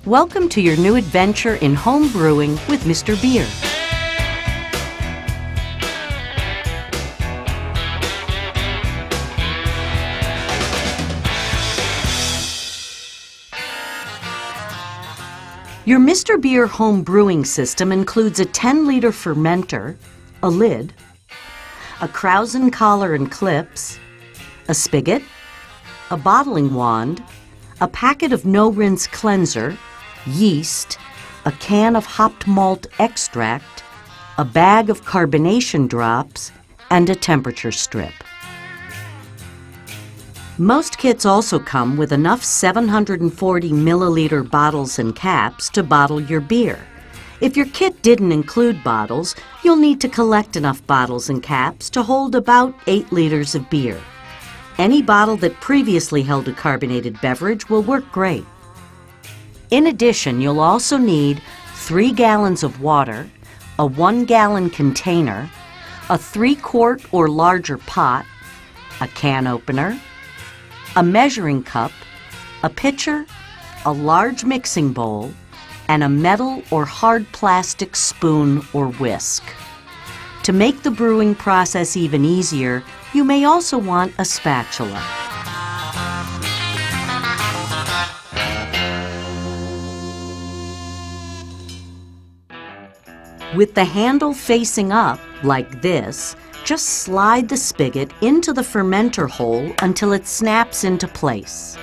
Welcome to your new adventure in home brewing with Mr.Beer. Your Mr.Beer home brewing system includes a 10-liter fermenter, a lid, a krausen collar and clips, a spigot, a bottling wand, a packet of no-rinse cleanser, yeast, a can of hopped malt extract, a bag of carbonation drops, and a temperature strip. Most kits also come with enough 740 milliliter bottles and caps to bottle your beer. If your kit didn't include bottles, you'll need to collect enough bottles and caps to hold about 8 liters of beer. Any bottle that previously held a carbonated beverage will work great. In addition, you'll also need 3 gallons of water, a 1-gallon container, a 3-quart or larger pot, a can opener, a measuring cup, a pitcher, a large mixing bowl, and a metal or hard plastic spoon or whisk. To make the brewing process even easier, you may also want a spatula. With the handle facing up, like this, just slide the spigot into the fermenter hole until it snaps into place.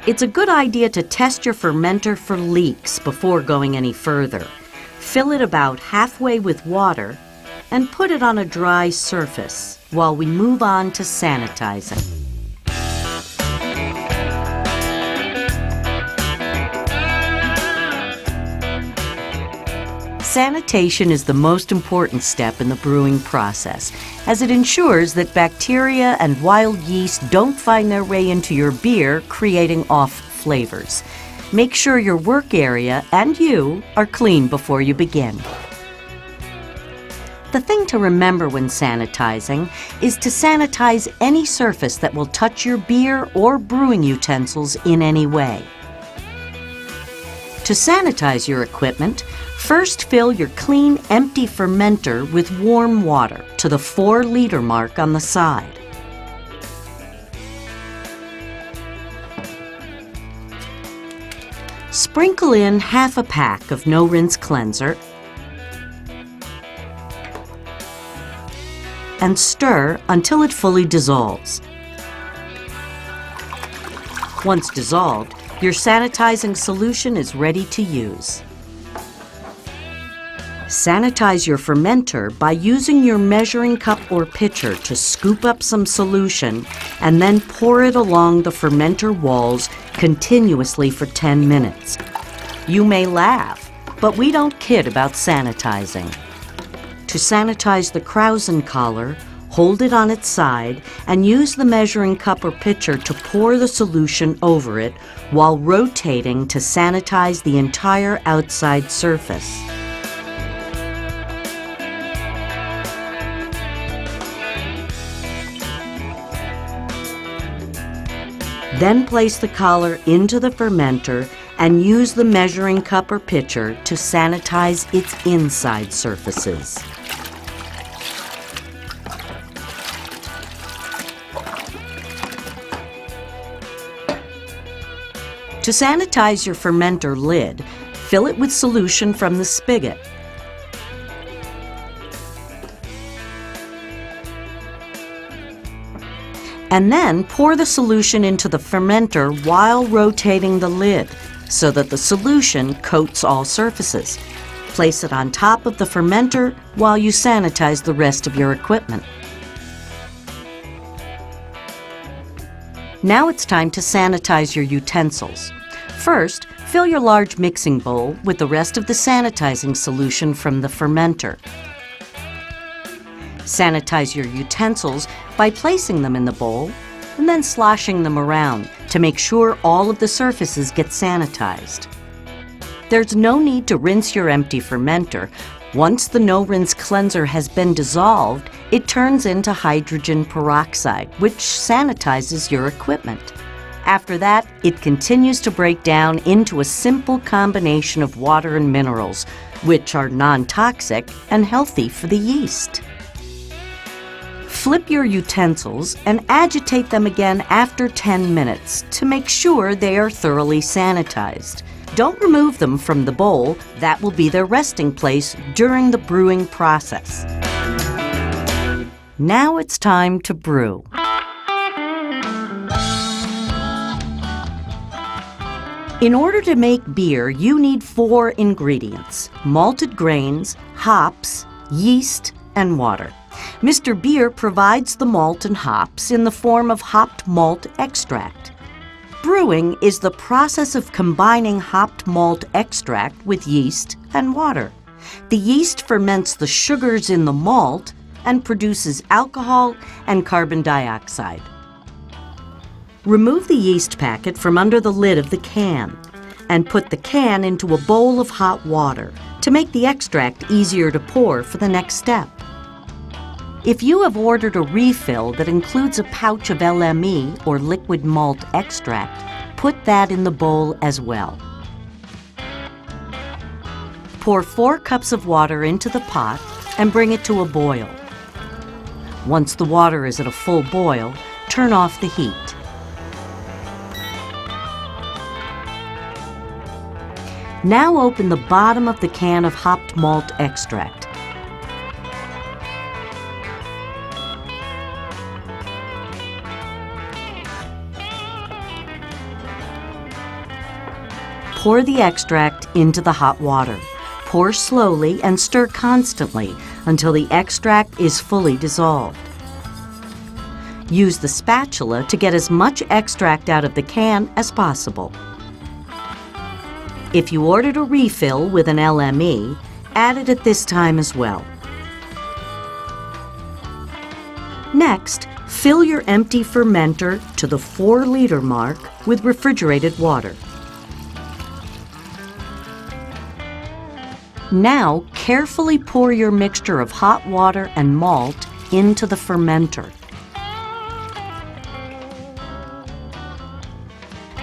It's a good idea to test your fermenter for leaks before going any further. Fill it about halfway with water and put it on a dry surface while we move on to sanitizing. Sanitation is the most important step in the brewing process, as it ensures that bacteria and wild yeast don't find their way into your beer, creating off flavors. Make sure your work area and you are clean before you begin. The thing to remember when sanitizing is to sanitize any surface that will touch your beer or brewing utensils in any way. To sanitize your equipment, first fill your clean, empty fermenter with warm water to the 4-liter mark on the side. Sprinkle in half a pack of no-rinse cleanser and stir until it fully dissolves. Once dissolved, your sanitizing solution is ready to use. Sanitize your fermenter by using your measuring cup or pitcher to scoop up some solution and then pour it along the fermenter walls continuously for 10 minutes. You may laugh, but we don't kid about sanitizing. To sanitize the krausen collar, hold it on its side and use the measuring cup or pitcher to pour the solution over it while rotating to sanitize the entire outside surface. Then place the collar into the fermenter and use the measuring cup or pitcher to sanitize its inside surfaces. To sanitize your fermenter lid, fill it with solution from the spigot. And then pour the solution into the fermenter while rotating the lid so that the solution coats all surfaces. Place it on top of the fermenter while you sanitize the rest of your equipment. Now it's time to sanitize your utensils. First, fill your large mixing bowl with the rest of the sanitizing solution from the fermenter. Sanitize your utensils by placing them in the bowl and then sloshing them around to make sure all of the surfaces get sanitized. There's no need to rinse your empty fermenter. Once the no-rinse cleanser has been dissolved, it turns into hydrogen peroxide, which sanitizes your equipment. After that, it continues to break down into a simple combination of water and minerals, which are non-toxic and healthy for the yeast. Flip your utensils and agitate them again after 10 minutes to make sure they are thoroughly sanitized. Don't remove them from the bowl. That will be their resting place during the brewing process. Now it's time to brew. In order to make beer, you need 4 ingredients: malted grains, hops, yeast, and water. Mr.Beer provides the malt and hops in the form of hopped malt extract. Brewing is the process of combining hopped malt extract with yeast and water. The yeast ferments the sugars in the malt and produces alcohol and carbon dioxide. Remove the yeast packet from under the lid of the can and put the can into a bowl of hot water to make the extract easier to pour for the next step. If you have ordered a refill that includes a pouch of LME or liquid malt extract, put that in the bowl as well. Pour 4 cups of water into the pot and bring it to a boil. Once the water is at a full boil, turn off the heat. Now open the bottom of the can of hopped malt extract. Pour the extract into the hot water. Pour slowly and stir constantly until the extract is fully dissolved. Use the spatula to get as much extract out of the can as possible. If you ordered a refill with an LME, add it at this time as well. Next, fill your empty fermenter to the 4-liter mark with refrigerated water. Now, carefully pour your mixture of hot water and malt into the fermenter.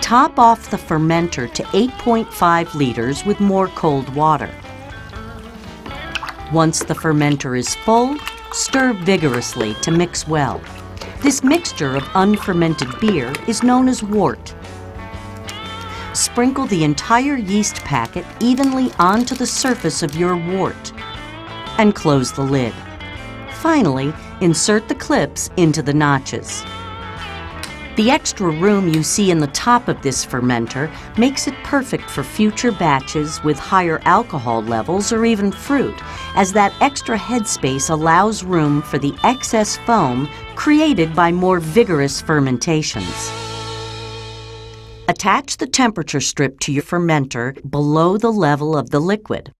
Top off the fermenter to 8.5 liters with more cold water. Once the fermenter is full, stir vigorously to mix well. This mixture of unfermented beer is known as wort. Sprinkle the entire yeast packet evenly onto the surface of your wort and close the lid. Finally, insert the clips into the notches. The extra room you see in the top of this fermenter makes it perfect for future batches with higher alcohol levels or even fruit, as that extra headspace allows room for the excess foam created by more vigorous fermentations. Attach the temperature strip to your fermenter below the level of the liquid.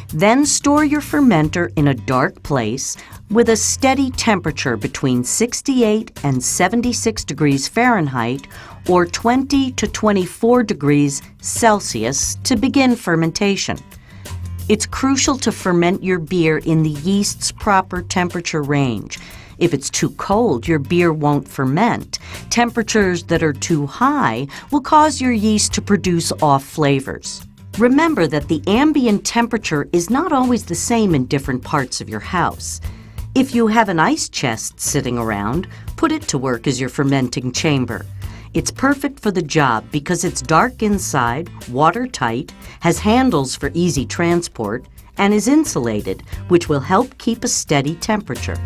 Then store your fermenter in a dark place with a steady temperature between 68 and 76 degrees Fahrenheit or 20 to 24 degrees Celsius to begin fermentation. It's crucial to ferment your beer in the yeast's proper temperature range. If it's too cold, your beer won't ferment. Temperatures that are too high will cause your yeast to produce off flavors. Remember that the ambient temperature is not always the same in different parts of your house. If you have an ice chest sitting around, put it to work as your fermenting chamber. It's perfect for the job because it's dark inside, watertight, has handles for easy transport, and is insulated, which will help keep a steady temperature.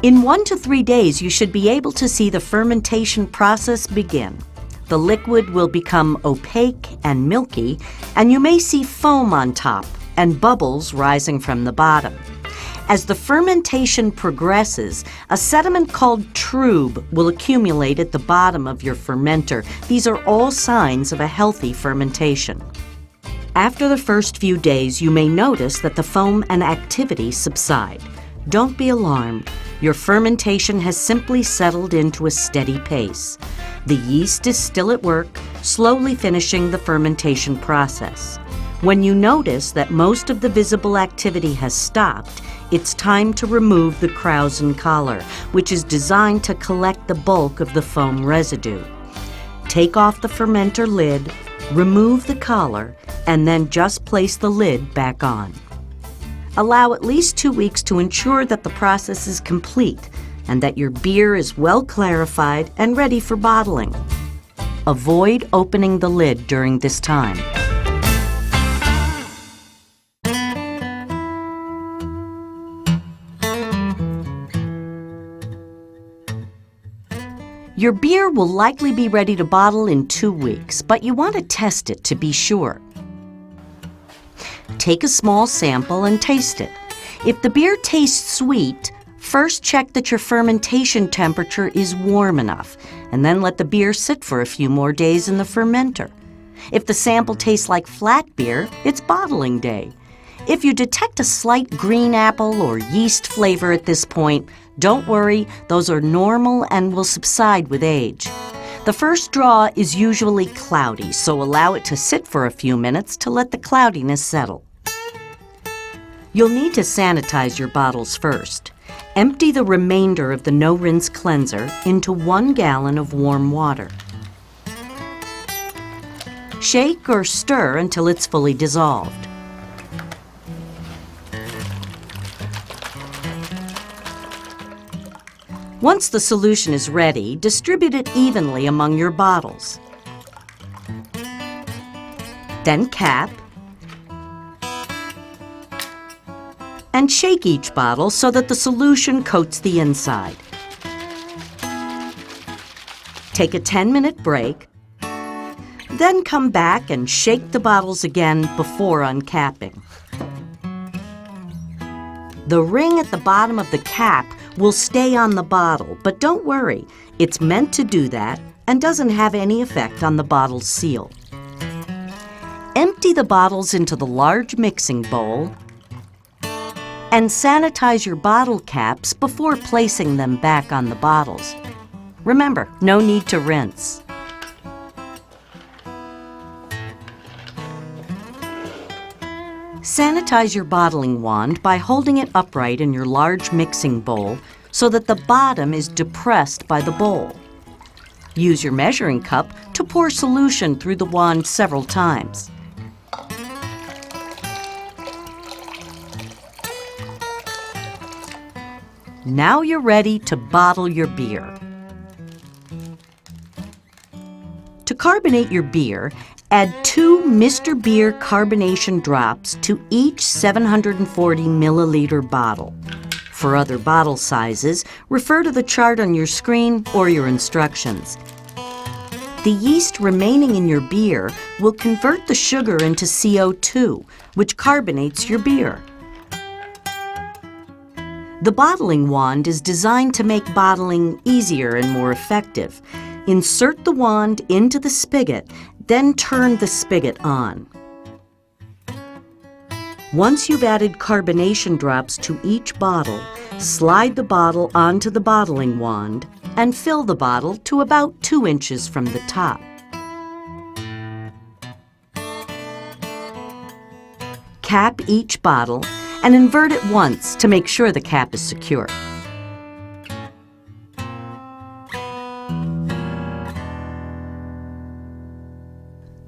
In 1 to 3 days, you should be able to see the fermentation process begin. The liquid will become opaque and milky, and you may see foam on top and bubbles rising from the bottom. As the fermentation progresses, a sediment called trub will accumulate at the bottom of your fermenter. These are all signs of a healthy fermentation. After the first few days, you may notice that the foam and activity subside. Don't be alarmed. Your fermentation has simply settled into a steady pace. The yeast is still at work, slowly finishing the fermentation process. When you notice that most of the visible activity has stopped, it's time to remove the krausen collar, which is designed to collect the bulk of the foam residue. Take off the fermenter lid, remove the collar, and then just place the lid back on. Allow at least 2 weeks to ensure that the process is complete and that your beer is well clarified and ready for bottling. Avoid opening the lid during this time. Your beer will likely be ready to bottle in 2 weeks, but you want to test it to be sure. Take a small sample and taste it. If the beer tastes sweet, first check that your fermentation temperature is warm enough, and then let the beer sit for a few more days in the fermenter. If the sample tastes like flat beer, it's bottling day. If you detect a slight green apple or yeast flavor at this point, don't worry, those are normal and will subside with age. The first draw is usually cloudy, so allow it to sit for a few minutes to let the cloudiness settle. You'll need to sanitize your bottles first. Empty the remainder of the no-rinse cleanser into 1 gallon of warm water. Shake or stir until it's fully dissolved. Once the solution is ready, distribute it evenly among your bottles. Then cap and shake each bottle so that the solution coats the inside. Take a 10-minute break, then come back and shake the bottles again before uncapping. The ring at the bottom of the cap will stay on the bottle, but don't worry, it's meant to do that and doesn't have any effect on the bottle's seal. Empty the bottles into the large mixing bowl and sanitize your bottle caps before placing them back on the bottles. Remember, no need to rinse. Sanitize your bottling wand by holding it upright in your large mixing bowl so that the bottom is depressed by the bowl. Use your measuring cup to pour solution through the wand several times. Now you're ready to bottle your beer. To carbonate your beer, add 2 Mr.Beer carbonation drops to each 740 milliliter bottle. For other bottle sizes, refer to the chart on your screen or your instructions. The yeast remaining in your beer will convert the sugar into CO2, which carbonates your beer. The bottling wand is designed to make bottling easier and more effective. Insert the wand into the spigot, then turn the spigot on. Once you've added carbonation drops to each bottle, slide the bottle onto the bottling wand and fill the bottle to about 2 inches from the top. Cap each bottle and invert it once to make sure the cap is secure.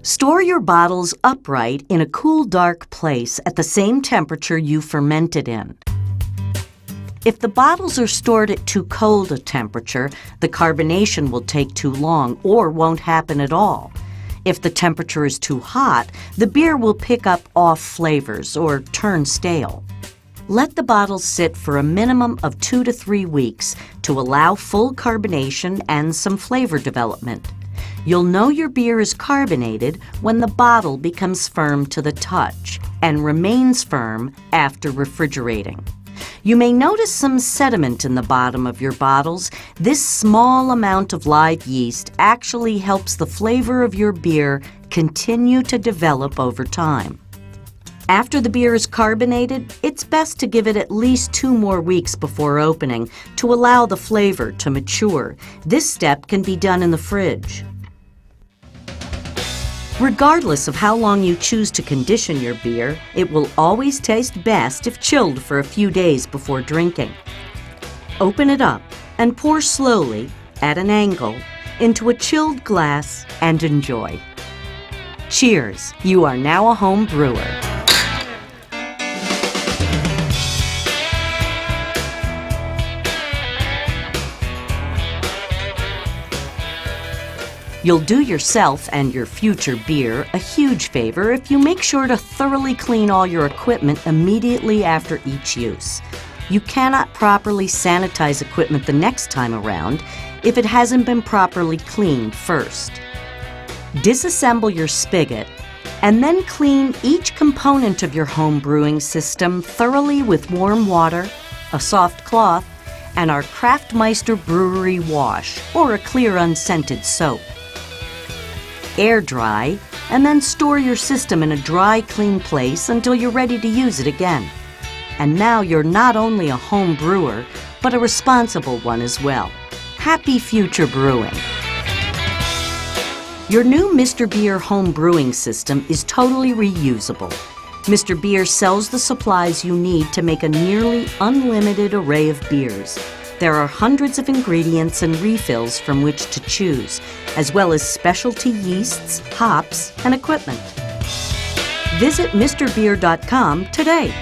Store your bottles upright in a cool, dark place at the same temperature you fermented in. If the bottles are stored at too cold a temperature, the carbonation will take too long or won't happen at all. If the temperature is too hot, the beer will pick up off flavors or turn stale. Let the bottles sit for a minimum of 2 to 3 weeks to allow full carbonation and some flavor development. You'll know your beer is carbonated when the bottle becomes firm to the touch and remains firm after refrigerating. You may notice some sediment in the bottom of your bottles. This small amount of live yeast actually helps the flavor of your beer continue to develop over time. After the beer is carbonated, it's best to give it at least 2 more weeks before opening to allow the flavor to mature. This step can be done in the fridge. Regardless of how long you choose to condition your beer, it will always taste best if chilled for a few days before drinking. Open it up and pour slowly, at an angle, into a chilled glass and enjoy. Cheers! You are now a home brewer. You'll do yourself and your future beer a huge favor if you make sure to thoroughly clean all your equipment immediately after each use. You cannot properly sanitize equipment the next time around if it hasn't been properly cleaned first. Disassemble your spigot and then clean each component of your home brewing system thoroughly with warm water, a soft cloth, and our Craftmeister Brewery Wash or a clear unscented soap. Air dry, and then store your system in a dry, clean place until you're ready to use it again. And now you're not only a home brewer, but a responsible one as well. Happy future brewing! Your new Mr.Beer home brewing system is totally reusable. Mr.Beer sells the supplies you need to make a nearly unlimited array of beers. There are hundreds of ingredients and refills from which to choose, as well as specialty yeasts, hops, and equipment. Visit MrBeer.com today.